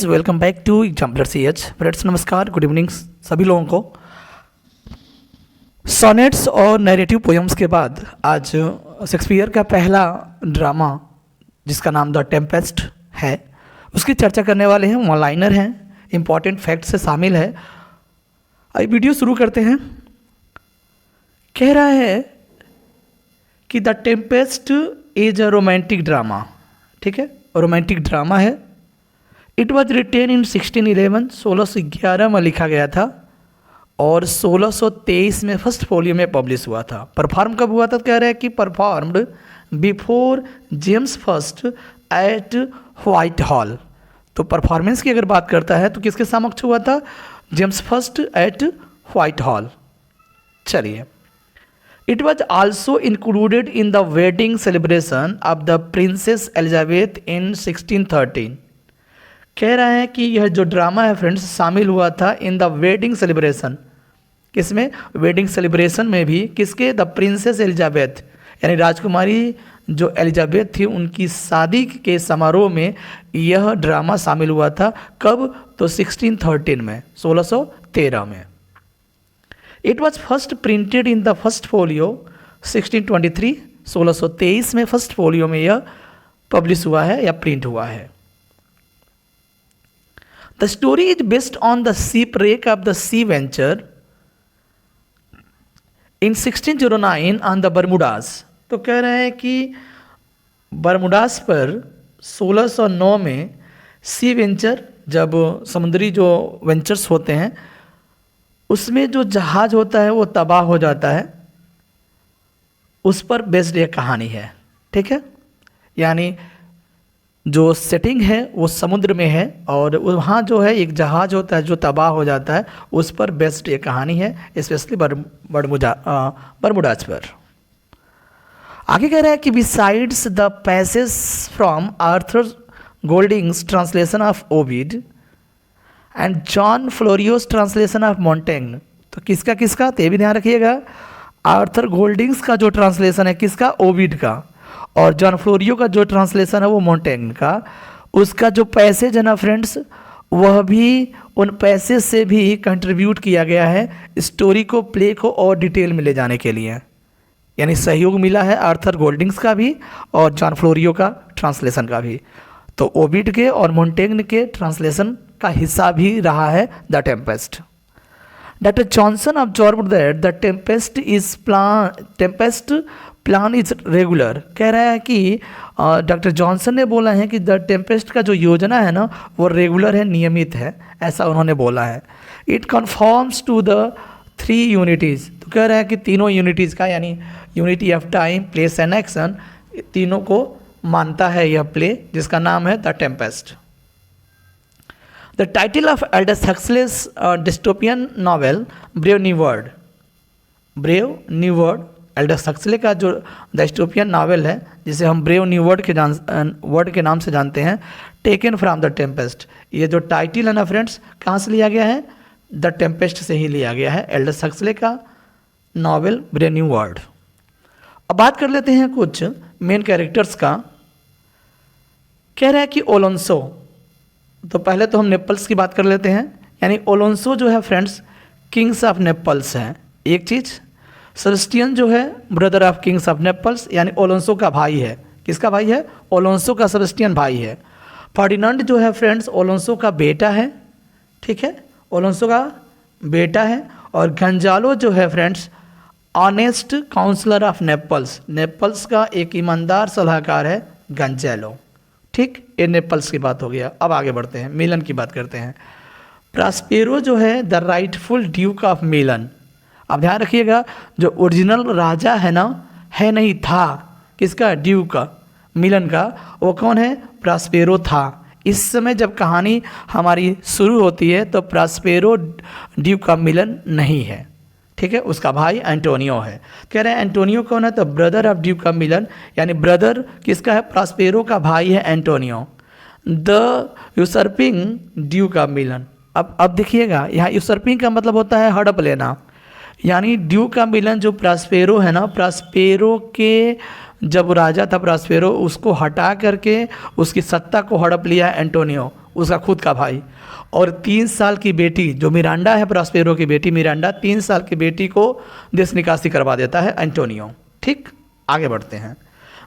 Welcome back to exemplar CH friends. नमस्कार, good evening सभी लोगों को। सोनेट्स और नैरेटिव पोएम्स के बाद आज शेक्सपियर का पहला ड्रामा जिसका नाम द टेम्पेस्ट है उसकी चर्चा करने वाले हैं। वन लाइनर हैं, इम्पॉर्टेंट फैक्ट से शामिल है। आइए वीडियो शुरू करते हैं। कह रहा है कि the Tempest is a romantic drama. ठीक है, रोमांटिक ड्रामा है। इट वॉज रिटेन इन 1611, 1611 में लिखा गया था और 1623 में फर्स्ट फोलियो में पब्लिश हुआ था। परफॉर्म कब हुआ था? कह रहे हैं कि performed before James first at Whitehall. तो परफॉर्मेंस की अगर बात करता है तो किसके समक्ष हुआ था? James first at Whitehall. चलिए, it was also included in the wedding celebration of the princess Elizabeth in 1613। कह रहा है कि यह जो ड्रामा है फ्रेंड्स शामिल हुआ था इन द वेडिंग सेलिब्रेशन। किसमें? वेडिंग सेलिब्रेशन में भी। किसके? द प्रिंसेस एलिजाबेथ, यानी राजकुमारी जो एलिजाबेथ थी उनकी शादी के समारोह में यह ड्रामा शामिल हुआ था। कब? तो 1613 में, 1613 में। It was first printed in the first folio 1623, 1623 में फर्स्ट फोलियो में यह पब्लिश हुआ है या प्रिंट हुआ है। The story is based on the shipwreck of the Sea Venture in 1609 on the Bermudas। तो कह रहे हैं कि बरमुडास पर 1609 में सी वेंचर, जब समुद्री जो वेंचर्स होते हैं उसमें जो जहाज़ होता है वो तबाह हो जाता है, उस पर बेस्ड एक कहानी है। ठीक है, यानी जो सेटिंग है वो समुद्र में है और वहाँ जो है एक जहाज़ होता है जो तबाह हो जाता है, उस पर बेस्ड एक कहानी है, स्पेशली बरमुडाज पर। आगे कह रहा है कि besides the passage from Arthur Golding's translation of Ovid and John Florio's translation of Montaigne. तो किसका किसका? तो ये भी ध्यान रखिएगा, आर्थर गोल्डिंग्स का जो ट्रांसलेशन है किसका? ओविड का। और जॉन फ्लोरियो का जो ट्रांसलेशन है वो मोंटेग्न का। उसका जो पैसेज है ना फ्रेंड्स, वह भी उन पैसेज से भी कंट्रीब्यूट किया गया है स्टोरी को, प्ले को और डिटेल में ले जाने के लिए। यानी सहयोग मिला है आर्थर गोल्डिंग्स का भी और जॉन फ्लोरियो का ट्रांसलेशन का भी। तो ओविड के और मोंटेग्न के ट्रांसलेशन का हिस्सा भी रहा है the Tempest. Doctor Johnson observed that the Tempest plan is regular. कह रहा है कि डॉक्टर जॉनसन ने बोला है कि द टेम्पेस्ट का जो योजना है ना वो रेगुलर है, नियमित है, ऐसा उन्होंने बोला है। It confirms to the 3 unities. तो कह रहा है कि तीनों यूनिटीज़ का, यानी unity of time, place and action, तीनों को मानता है यह प्ले जिसका नाम है the Tempest. The title of Aldous Huxley's dystopian novel Brave New World. Brave New World Aldous Huxley का जो डिस्टोपियन नावल है जिसे हम ब्रेव न्यू वर्ल्ड के नाम से जानते हैं, टेकन फ्रॉम द टेम्पेस्ट। ये जो टाइटल है ना फ्रेंड्स, कहाँ से लिया गया है? द टेम्पेस्ट से ही लिया गया है, एल्डस हक्सले का नावल ब्रेव न्यू वर्ल्ड। अब बात कर लेते हैं कुछ मेन कैरेक्टर्स का। कह रहा है कि ओलोंसो, तो पहले तो हम नेपल्स की बात कर लेते हैं। यानी ओलोंसो जो है फ्रेंड्स किंग्स ऑफ नेपल्स हैं, एक चीज़। सेबेस्टियन जो है brother of Kings of Naples, यानी ओलोंसो का भाई है। किसका भाई है? ओलोंसो का सेबेस्टियन भाई है। फर्डिनेंड जो है फ्रेंड्स ओलोंसो का बेटा है। ठीक है, ओलोंसो का बेटा है। और गंजालो जो है friends honest counsellor of Naples, Naples का एक ईमानदार सलाहकार है गंजालो। ठीक, ये नेपल्स की बात हो गया। अब आगे बढ़ते हैं, मिलन की बात करते हैं। प्रास्पेरो जो है द राइटफुल ड्यूक ऑफ मिलन। अब ध्यान रखिएगा, जो ओरिजिनल राजा है ना, है नहीं था, किसका? ड्यूक का, मिलन का। वो कौन है? प्रास्पेरो था। इस समय जब कहानी हमारी शुरू होती है तो प्रास्पेरो ड्यूक का मिलन नहीं है। ठीक है, उसका भाई एंटोनियो है। कह रहे हैं एंटोनियो कौन है? तो ब्रदर ऑफ ड्यूक का मिलन, यानी ब्रदर किसका है? प्रास्पेरो का भाई है एंटोनियो। द यूसर्पिंग ड्यूक का मिलन। अब देखिएगा, यहाँ यूसर्पिंग का मतलब होता है हड़प लेना। यानी ड्यूक का मिलन जो प्रास्पेरो है ना, प्रास्पेरो के जब राजा था प्रास्पेरो, उसको हटा करके उसकी सत्ता को हड़प लिया एंटोनियो, उसका खुद का भाई, और 3 साल की बेटी जो मिरांडा है, प्रॉस्पेरो की बेटी मिरांडा, 3 साल की बेटी को देश निकासी करवा देता है एंटोनियो। ठीक, आगे बढ़ते हैं।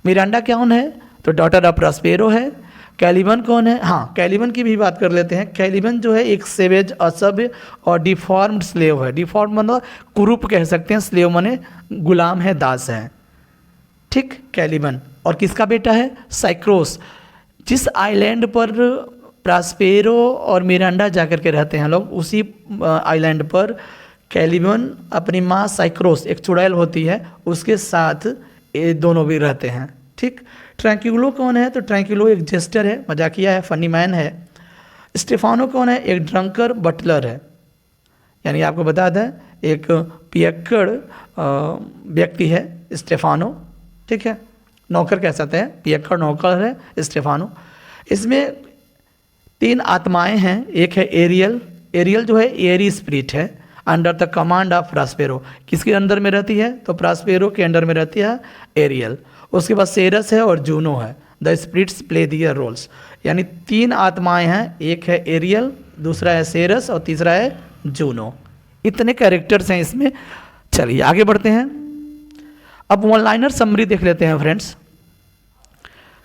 मिरांडा कौन है? तो डॉटर ऑफ प्रॉस्पेरो है। कैलिबन कौन है? हाँ, कैलिबन की भी बात कर लेते हैं। कैलिबन जो है एक सेवेज, असभ्य और डिफॉर्म्ड स्लेव है। डिफॉर्म मतलब कुरूप कह सकते हैं, स्लेव माने गुलाम है, दास है। ठीक, कैलिबन। और किसका बेटा है? साइक्रोस। जिस आइलैंड पर प्रॉस्पेरो और मिरांडा जाकर के रहते हैं लोग, उसी आइलैंड पर कैलिबन अपनी माँ साइक्रोस, एक चुड़ैल होती है, उसके साथ ये दोनों भी रहते हैं। ठीक, ट्रैंक्यूलो कौन है? तो ट्रैंक्यूलो एक जेस्टर है, मजाकिया है, फनी मैन है। स्टेफानो कौन है? एक ड्रंकर बटलर है, यानी आपको बता दें एक पियक्कड़ व्यक्ति है स्टेफानो। ठीक है, नौकर कह सकते हैं, पियक्कड़ नौकर है स्टेफानो। इसमें 3 आत्माएं हैं। एक है एरियल। एरियल जो है एरी स्पिरिट है, under the command of Prospero. किसके अंडर में रहती है? तो प्रॉस्पेरो के अंडर में रहती है एरियल। उसके बाद सेरस है और जूनो है। The spirits play their roles, यानी 3 आत्माएं हैं। एक है एरियल, दूसरा है सेरस और तीसरा है जूनो। इतने कैरेक्टर्स हैं इसमें। चलिए आगे बढ़ते हैं। अब वन लाइनर समरी देख लेते हैं फ्रेंड्स।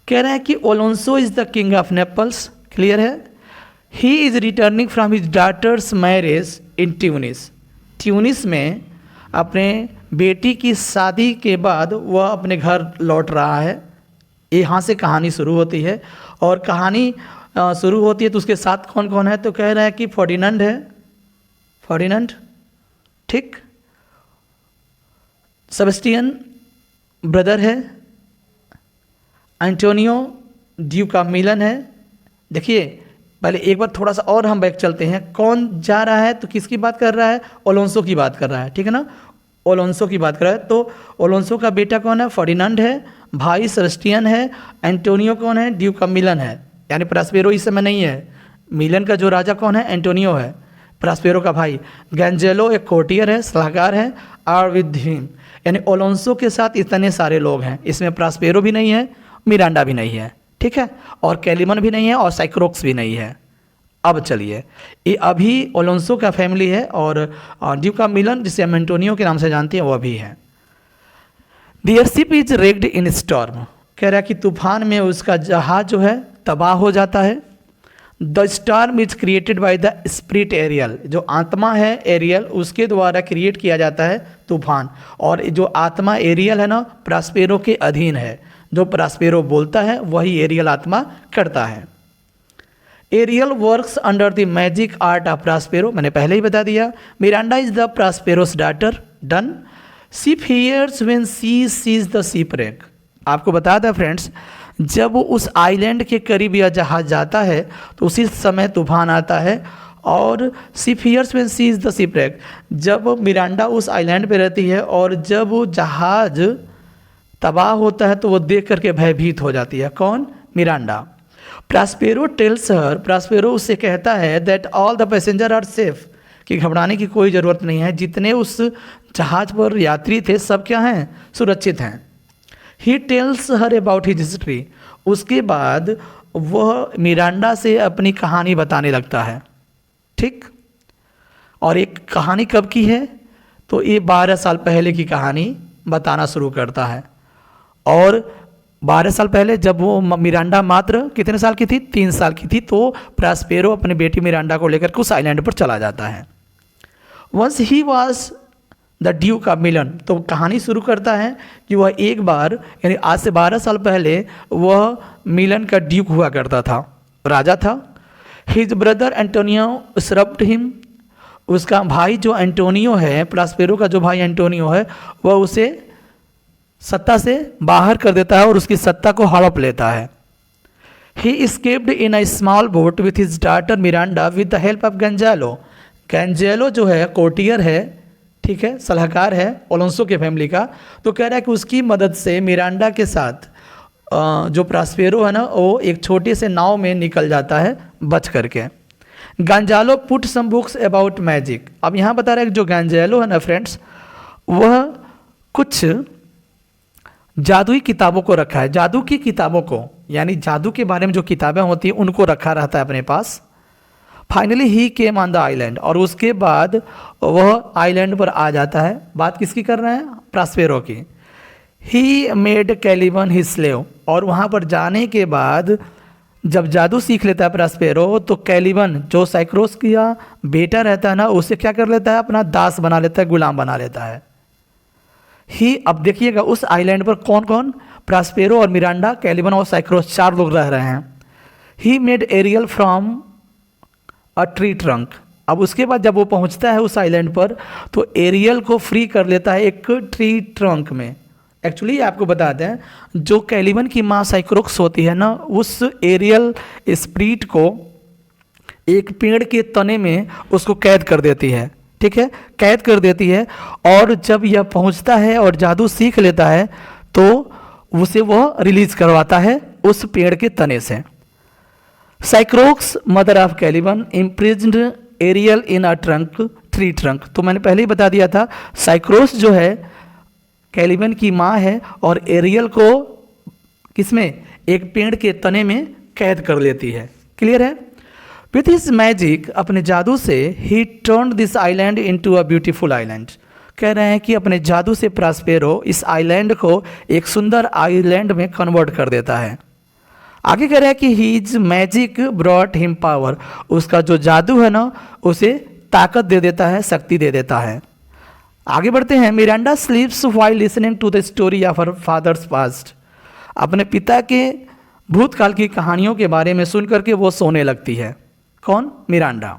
कह रहे हैं कि Alonso is the king of Naples, clear है। He is returning from his daughter's marriage in Tunis. Tunis में अपने बेटी की शादी के बाद वह अपने घर लौट रहा है। यहाँ से कहानी शुरू होती है, और कहानी शुरू होती है तो उसके साथ कौन कौन है? तो कह रहा है कि फर्डिनेंड है, फर्डिनेंड, ठीक, सेबेस्टियन ब्रदर है, एंटोनियो ड्यूक ऑफ मिलन है। देखिए पहले एक बार थोड़ा सा और हम बैक चलते हैं। कौन जा रहा है? तो किसकी बात कर रहा है? ओलोंसो की बात कर रहा है, ठीक है ना, ओलोंसो की बात कर रहा है। तो ओलोंसो का बेटा कौन है? फर्डिनेंड है, भाई सेबेस्टियन है, एंटोनियो कौन है? ड्यूक ऑफ मिलन है, यानी प्रॉस्पेरो इस समय नहीं है। मिलन का जो राजा कौन है? एंटोनियो है, प्रॉस्पेरो का भाई। गैंजेलो एक कोर्टियर है, सलाहकार है, और विद हिम, यानी ओलोंसो के साथ इतने सारे लोग हैं। इसमें प्रॉस्पेरो भी नहीं है, मिरांडा भी नहीं है, ठीक है, और कैलिबन भी नहीं है, और साइक्रोक्स भी नहीं है। अब चलिए, ये अभी ओलोंसो का फैमिली है, और ड्यूक ऑफ मिलन जिसे हम एंटोनियो के नाम से जानते हैं वो अभी है। Their ship is wrecked in storm. कह रहा है कि तूफान में उसका जहाज जो है तबाह हो जाता है। The storm is created by the spirit Ariel. जो आत्मा है एरियल, उसके द्वारा क्रिएट किया जाता है तूफान। और जो आत्मा एरियल है ना, प्रॉस्पेरो के अधीन है। जो प्रॉस्पेरो बोलता है वही एरियल आत्मा करता है। Ariel works under the magic art of Prospero, मैंने पहले ही बता दिया। Miranda is the Prospero's daughter, done. Ship hears when she sees the ship rake. आपको बता दें फ्रेंड्स, जब उस आइलैंड के करीब यह जहाज जाता है तो उसी समय तूफान आता है। और ship hears when see is the ship wreck, जब मिरांडा उस आइलैंड पे रहती है और जब वो जहाज तबाह होता है तो वो देख करके भयभीत हो जाती है। कौन? Miranda. Prospero tells her, Prospero उससे कहता है that all the passenger are safe, कि घबराने की कोई ज़रूरत नहीं है, जितने उस जहाज पर यात्री थे सब क्या हैं? सुरक्षित हैं। He tells her about his history. उसके बाद वह मिरांडा से अपनी कहानी बताने लगता है, ठीक। और एक कहानी कब की है? तो ये 12 साल पहले की कहानी बताना शुरू करता है। और 12 साल पहले जब वो मिरांडा मात्र कितने साल की थी? 3 साल की थी। तो प्रॉस्पेरो अपनी बेटी मिरांडा को लेकर उस आइलैंड पर चला जाता है। Once he was the Duke of Milan, तो कहानी शुरू करता है कि वह एक बार, यानी आज से 12 साल पहले वह मिलन का ड्यूक हुआ करता था, राजा था। हिज ब्रदर एंटोनियो सरप्ट हिम, उसका भाई जो एंटोनियो है, प्रॉस्पेरो का जो भाई एंटोनियो है, वह उसे सत्ता से बाहर कर देता है और उसकी सत्ता को हड़प लेता है। He escaped in a small boat with his daughter Miranda with the help of Gonzalo. Gonzalo जो है कोर्टियर है, ठीक है, सलाहकार है ओलोंसो के फैमिली का। तो कह रहा है कि उसकी मदद से मिरांडा के साथ जो प्रॉस्पेरो है ना, वो एक छोटे से नाव में निकल जाता है बच करके। Gonzalo put some books about magic. अब यहाँ बता रहा है कि जो गंजालो है ना फ्रेंड्स, वह कुछ जादुई किताबों को रखा है, जादू की किताबों को यानी जादू के बारे में जो किताबें होती हैं उनको रखा रहता है अपने पास। Finally he came on the island, और उसके बाद वह आइलैंड पर आ जाता है। बात किसकी कर रहे हैं? प्रास्पेरो की। He made Caliban his slave, और वहाँ पर जाने के बाद जब जादू सीख लेता है प्रास्पेरो, तो कैलिबन जो साइक्रोस का बेटा रहता है ना, उसे क्या कर लेता है? अपना दास बना लेता है, गुलाम बना लेता है। ही, अब देखिएगा उस आइलैंड पर कौन कौन? प्रास्पेरो और मिरांडा, कैलिबन और साइक्रोस, 4 लोग रह रहे हैं। He made Ariel from a tree trunk. अब उसके बाद जब वो पहुंचता है उस आइलैंड पर, तो एरियल को फ्री कर लेता है एक ट्री ट्रंक में। एक्चुअली आपको बता दें, जो कैलिबन की माँ साइक्रोक्स होती है ना, उस एरियल स्प्रिट को एक पेड़ के तने में उसको कैद कर देती है। ठीक है, कैद कर देती है, और जब यह पहुंचता है और जादू सीख लेता है तो उसे वह रिलीज करवाता है उस पेड़ के तने से। Sycorax mother of Caliban imprisoned Ariel in a trunk, tree trunk. तो मैंने पहले ही बता दिया था, साइक्रोस जो है कैलिबन की माँ है, और एरियल को किसमें? एक पेड़ के तने में कैद कर लेती है। क्लियर है? विथ हिज मैजिक, अपने जादू से, ही turned this island into a beautiful island. कह रहे हैं कि अपने जादू से प्रास्पेरो इस आइलैंड को एक सुंदर आइलैंड में कन्वर्ट कर देता है। आगे कह रहे हैं कि his magic brought him power, उसका जो जादू है ना, उसे ताकत दे देता है, शक्ति दे देता है। आगे बढ़ते हैं। Miranda sleeps while listening to the story of her father's past. अपने पिता के भूतकाल की कहानियों के बारे में सुनकर के वो सोने लगती है। कौन? Miranda.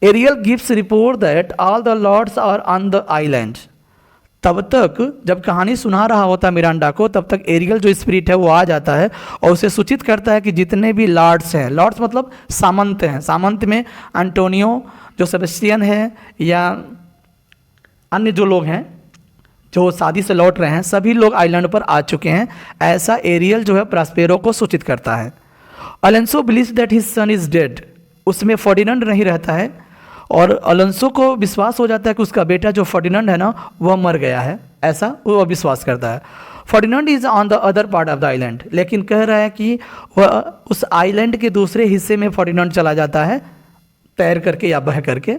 Ariel gives report that all the lords are on the island. तब तक जब कहानी सुना रहा होता मिरांडा को, तब तक एरियल जो स्पिरिट है वो आ जाता है और उसे सूचित करता है कि जितने भी लॉर्ड्स हैं, लॉर्ड्स मतलब सामंत हैं, सामंत में एंटोनियो जो सेबेस्टियन है या अन्य जो लोग हैं जो शादी से लौट रहे हैं, सभी लोग आइलैंड पर आ चुके हैं, ऐसा एरियल जो है प्रास्पेरो को सूचित करता है। Alonso believes that his son is dead. उसमें फर्डिनेंड नहीं रहता है, और अलोंसो को विश्वास हो जाता है कि उसका बेटा जो फर्डिनेंड है ना, वह मर गया है, ऐसा वो विश्वास करता है। Ferdinand is on the other part of the island, लेकिन कह रहा है कि वह उस आइलैंड के दूसरे हिस्से में फर्डिनेंड चला जाता है, तैर करके या बह करके।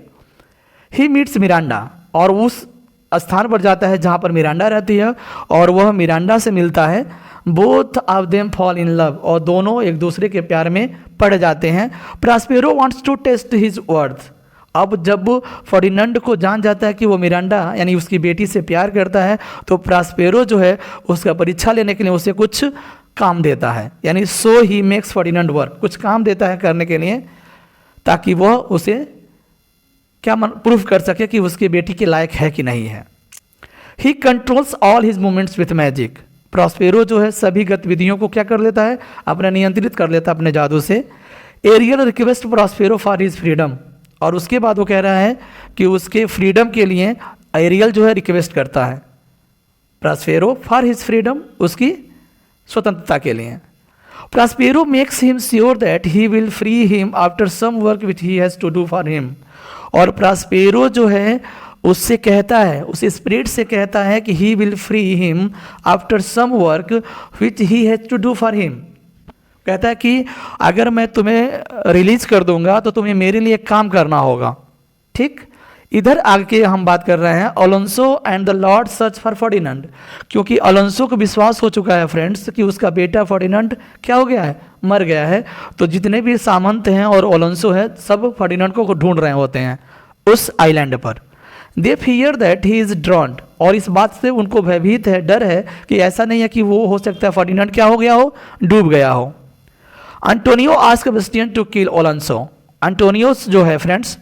ही मीट्स मिरांडा, और उस स्थान पर जाता है जहाँ पर मिरांडा रहती है, और वह मिरांडा से मिलता है। Both of them fall in love, और दोनों एक दूसरे के प्यार में पड़ जाते हैं। Prospero wants to test his worth. अब जब फर्डिनेंड को जान जाता है कि वो मिरांडा यानी उसकी बेटी से प्यार करता है, तो प्रास्पेरो जो है उसका परीक्षा लेने के लिए उसे कुछ काम देता है, यानी सो ही मेक्स फर्डिनेंड वर्क, कुछ काम देता है करने के लिए, ताकि वह उसे क्या प्रूफ कर सके कि उसकी बेटी के लायक है कि नहीं है। ही controls all his movements with magic. Prospero जो है सभी गतिविधियों को क्या कर लेता है? अपने नियंत्रित कर लेता है अपने जादू से। Ariel request Prospero for his freedom, और उसके बाद वो कह रहा है कि उसके फ्रीडम के लिए एरियल जो है रिक्वेस्ट करता है प्रॉस्पेरो फॉर हिज फ्रीडम, उसकी स्वतंत्रता के लिए। Prospero makes him sure that he will free him after some work which he has to do for him. और प्रॉस्पेरो जो है उससे कहता है, उस स्पिरिट से कहता है कि he will free him after some work which he has to do for him. कहता है कि अगर मैं तुम्हें रिलीज कर दूंगा तो तुम्हें मेरे लिए काम करना होगा। ठीक, इधर आगे हम बात कर रहे हैं Alonso and the Lord search for Ferdinand, क्योंकि अलोंसो को विश्वास हो चुका है फ्रेंड्स कि उसका बेटा फर्डिनेंड क्या हो गया है? मर गया है। तो जितने भी सामंत हैं और अलोंसो है, सब फर्डिनेंड को ढूंढ रहे होते हैं उस आइलैंड पर। दे फियर दैट ही इज ड्रॉन्ड, और इस बात से उनको भयभीत है, डर है कि ऐसा नहीं है कि वो हो सकता है फर्डिनेंड क्या हो गया हो? डूब गया हो। Antonio ask Sebastian to kill Alonso. Antonio's जो है फ्रेंड्स,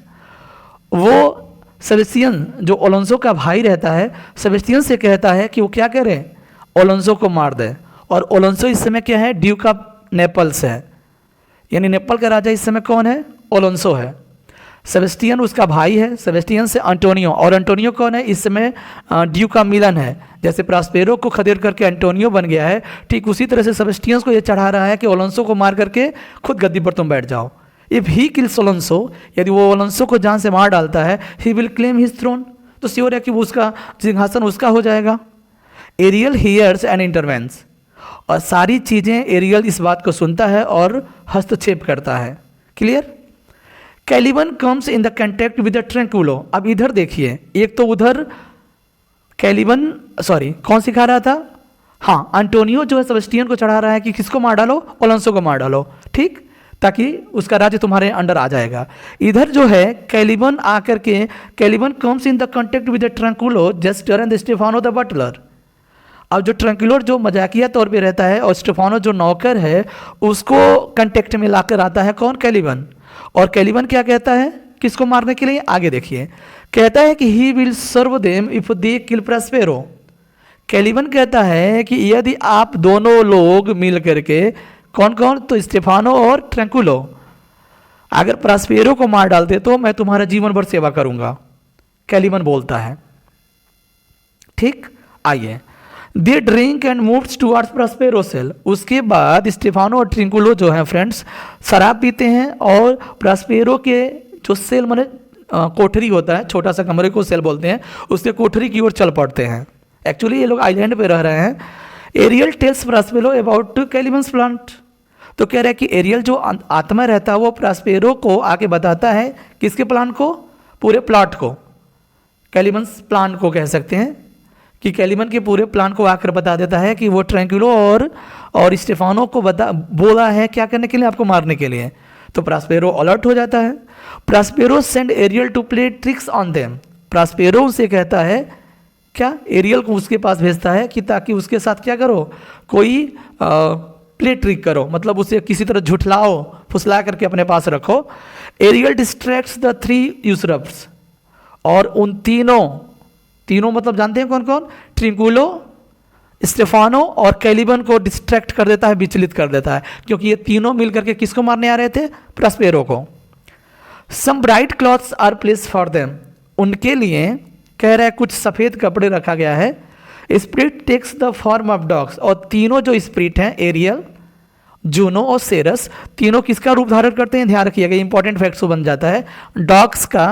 वो सेबेस्टियन जो अलोंसो का भाई रहता है, सेबेस्टियन से कहता है कि वो क्या करे? अलोंसो को मार दे। और अलोंसो इस समय क्या है? ड्यूक ऑफ नेपल्स है, यानी नेपाल का राजा इस समय कौन है? अलोंसो है। सेबेस्टियन उसका भाई है, सेबेस्टियन से एंटोनियो, और एंटोनियो कौन है? इस समय ड्यूक का मिलन है। जैसे प्रॉस्पेरो को खदेड़ करके एंटोनियो बन गया है, ठीक उसी तरह से सेबेस्टियन को ये चढ़ा रहा है कि अलोंसो को मार करके खुद गद्दी पर तुम बैठ जाओ। इफ ही किल्स अलोंसो, यदि वो अलोंसो को जान से मार डालता है, he will claim his throne, तो श्योर है कि वो उसका सिंहासन उसका हो जाएगा। एरियल हियर्स एंड इंटरवेंस, और सारी चीज़ें एरियल इस बात को सुनता है और हस्तक्षेप करता है। Clear? Caliban comes in the contact with the Trinculo. अब इधर देखिए, एक तो उधर कैलिबन कौन सिखा रहा था? हाँ, एंटोनियो जो है सेबेस्टियन को चढ़ा रहा है कि किसको मार डालो, अलोंसो को मार डालो, ठीक, ताकि उसका राज्य तुम्हारे अंडर आ जाएगा। इधर जो है कैलिबन आकर के, Caliban comes in the contact with the Trinculo jester and Stephano the butler. अब जो ट्रैंक्विलो जो मजाकिया तौर पे रहता है और स्टेफानो जो नौकर है उसको कंटेक्ट में लाकर आता है कौन? कैलिबन। और कैलिबन क्या कहता है किसको मारने के लिए? आगे देखिए, कहता है कि he will serve them if they kill Prospero. Caliban कहता है कि यदि आप दोनों लोग मिल करके, कौन कौन? तो स्टेफानो और ट्रैंक्विलो, अगर प्रॉस्पेरो को मार डालते तो मैं तुम्हारा जीवन भर सेवा करूंगा, कैलिबन बोलता है। ठीक, आइए, they drink and moves towards Prospero cell. उसके बाद स्टेफानो और ट्रैंक्विलो जो है फ्रेंड्स शराब पीते हैं और प्रॉस्पेरो के जो सेल माने कोठरी होता है, छोटा सा कमरे को सेल बोलते हैं, उसके कोठरी की ओर चल पड़ते हैं। एक्चुअली ये लोग आइलैंड पे रह रहे हैं। Ariel tells Prospero about Caliban's plant. तो कह रहा है कि एरियल जो आत्मा रहता है वो प्रॉस्पेरो को आके बताता है किसके प्लान को? पूरे प्लॉट को, कैलिबन्स प्लान को कह सकते हैं कि कैलिबन के पूरे प्लान को आकर बता देता है कि वो ट्रैंक्विलो और स्टेफानो को बोला है क्या करने के लिए? आपको मारने के लिए। तो प्रॉस्पेरो अलर्ट हो जाता है। Prospero send Ariel to play tricks on them. Prospero उसे कहता है क्या? एरियल को उसके पास भेजता है कि ताकि उसके साथ क्या करो? कोई प्ले ट्रिक करो, मतलब उसे किसी तरह झुठलाओ, फुसला करके अपने पास रखो। Ariel distracts the 3 usurps. और उन तीनों मतलब जानते हैं कौन कौन? ट्रैंक्विलो, स्टेफानो और कैलिबन को डिस्ट्रैक्ट कर देता है, विचलित कर देता है, क्योंकि ये तीनों मिलकर के किसको मारने आ रहे थे? प्रॉस्पेरो को। Some bright clothes are place for them. उनके लिए कह रहा है कुछ सफ़ेद कपड़े रखा गया है। Spirit takes the form of dogs. और तीनों जो स्पिरिट हैं, एरियल, जूनो और सेरस, तीनों किसका रूप धारण करते हैं? ध्यान रखिएगा, इंपॉर्टेंट फैक्ट बन जाता है। डॉग्स का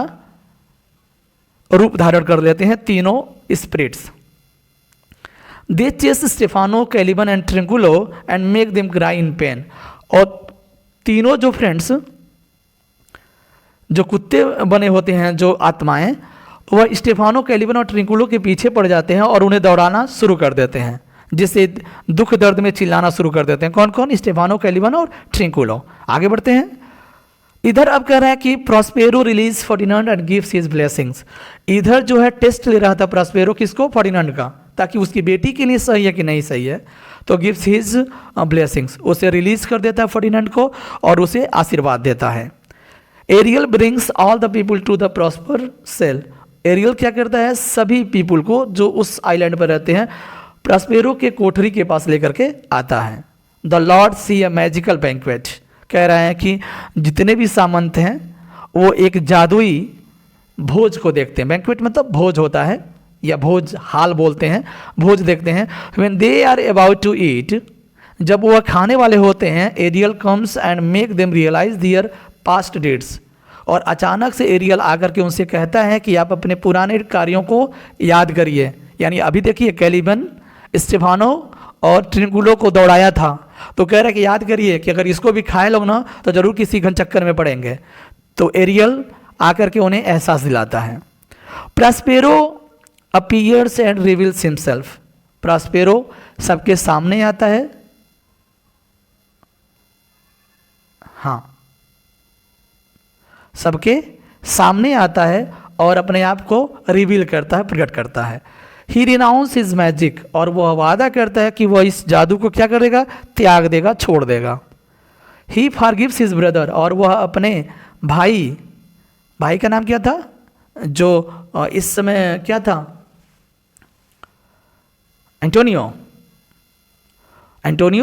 रूप धारण कर लेते हैं तीनों spirits. They chase Stephano, Caliban and Trinculo and make them cry in pain. और तीनों जो फ्रेंड्स जो कुत्ते बने होते हैं, जो आत्माएं, वह स्टेफानो, कैलिबन और ट्रैंक्विलो के पीछे पड़ जाते हैं और उन्हें दौड़ाना शुरू कर देते हैं, जिससे दुख दर्द में चिल्लाना शुरू कर देते हैं। कौन कौन? स्टेफानो, कैलिबन और ट्रैंक्विलो। आगे बढ़ते हैं। इधर अब कह रहा है कि Prospero release Ferdinand and gives his blessings. इधर जो है टेस्ट ले रहा था प्रॉस्पेरो किसको? फर्डिनांड का, ताकि उसकी बेटी के लिए सही है कि नहीं सही है। तो गिव्स हिज ब्लेसिंग्स, उसे रिलीज कर देता है फर्डिनांड को और उसे आशीर्वाद देता है। Ariel brings all the people to the prosper cell. Ariel क्या करता है? सभी पीपुल को जो उस आइलैंड पर रहते हैं प्रॉस्पेरो के कोठरी के पास लेकर के आता है। The lord see a magical banquet. कह रहा है कि जितने भी सामंत हैं वो एक जादुई भोज को देखते हैं। बैंक्वेट मतलब भोज होता है, या भोज हाल बोलते हैं, भोज देखते हैं। When they are about to eat, जब वह खाने वाले होते हैं, Ariel comes and make them realise their past deeds. और अचानक से एरियल आकर के उनसे कहता है कि आप अपने पुराने कार्यों को याद करिए। यानी अभी देखिए, कैलिबन, स्टेफानो और ट्रैंक्विलो को दौड़ाया था, तो कह रहा है कि याद करिए कि अगर इसको भी खाए लोग ना तो जरूर किसी घन चक्कर में पड़ेंगे। तो एरियल आकर के उन्हें एहसास दिलाता है। Prospero appears and reveals himself. Prospero सबके सामने आता है, हाँ, सबके सामने आता है और अपने आप को रिवील करता है, प्रकट करता है। ही रिनाउंस हिज मैजिक, और वह वादा करता है कि वह इस जादू को क्या करेगा? त्याग देगा, छोड़ देगा। ही फॉरगिव्स हिज ब्रदर, और वह अपने भाई का नाम क्या था जो इस समय क्या था? एंटोनियो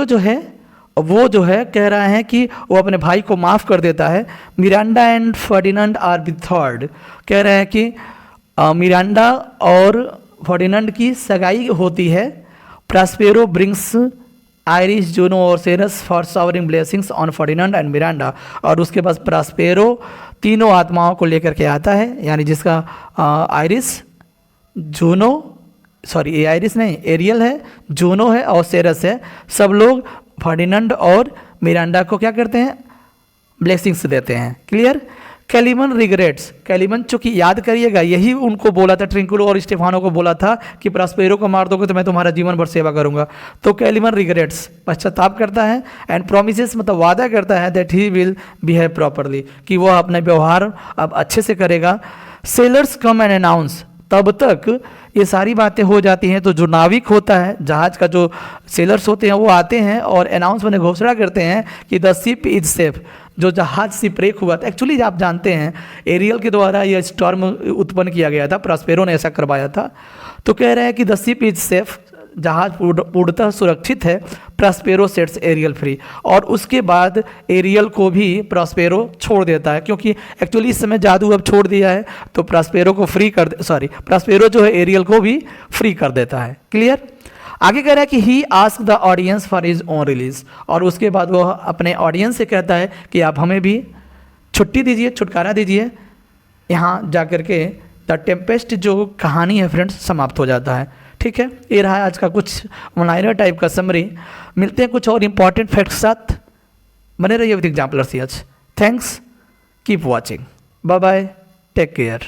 जो है वो जो है कह रहा है कि वो अपने भाई को माफ़ कर देता है। Miranda and Ferdinand are withered. कह रहे हैं कि मिरांडा और फर्डिनांड की सगाई होती है। प्रॉस्पेरो ब्रिंग्स आयरिश, जूनो और Ceres for showering blessings on Ferdinand and Miranda. और उसके पास प्रॉस्पेरो तीनों आत्माओं को लेकर के आता है, यानी जिसका आयरिश, जूनो सॉरी ये आयरिस नहीं, एरियल है, जूनो है और सेरस है, सब लोग फर्डिनेंड और मिरांडा को क्या करते हैं, ब्लेसिंग्स देते हैं। क्लियर। कैलिमन रिग्रेट्स, कैलिमन चूंकि याद करिएगा यही उनको बोला था, ट्रिंकुलो और स्टेफानो को बोला था कि प्रॉस्पेरो को मार दोगे तो मैं तुम्हारा जीवन भर सेवा करूंगा। तो कैलिमन रिग्रेट्स, पश्चाताप करता है, एंड प्रोमिसेस मतलब वादा करता है that he will behave properly, कि वह अपना व्यवहार अब अच्छे से करेगा। सेलर्स कम एंड अनाउंस, तब तक ये सारी बातें हो जाती हैं तो जो नाविक होता है, जहाज का जो सेलर्स होते हैं वो आते हैं और अनाउंस मैंने घोषणा करते हैं कि द शिप इज सेफ, जो जहाज शिपरेक हुआ था। एक्चुअली आप जानते हैं एरियल के द्वारा यह स्टॉर्म उत्पन्न किया गया था, प्रॉस्पेरो ने ऐसा करवाया था। तो कह रहे हैं कि द शिप इज सेफ, जहाज पूर्णतः सुरक्षित है, प्रॉस्पेरो सेट्स एरियल फ्री, और उसके बाद एरियल को भी प्रॉस्पेरो छोड़ देता है, क्योंकि एक्चुअली इस समय जादू अब छोड़ दिया है तो प्रॉस्पेरो को फ्री कर प्रॉस्पेरो जो है एरियल को भी फ्री कर देता है। क्लियर। आगे कह रहा है कि he ask the audience for his own release, और उसके बाद वो अपने ऑडियंस से कहता है कि आप हमें भी छुट्टी दीजिए, छुटकारा दीजिए। यहाँ जा कर के द टेम्पेस्ट जो कहानी है फ्रेंड्स समाप्त हो जाता है। ठीक है, ये रहा आज का कुछ मुनायरा टाइप का समरी। मिलते हैं कुछ और इंपॉर्टेंट फैक्ट्स साथ, बने रहिए with exemplar CH. Thanks, keep watching, bye bye, take care.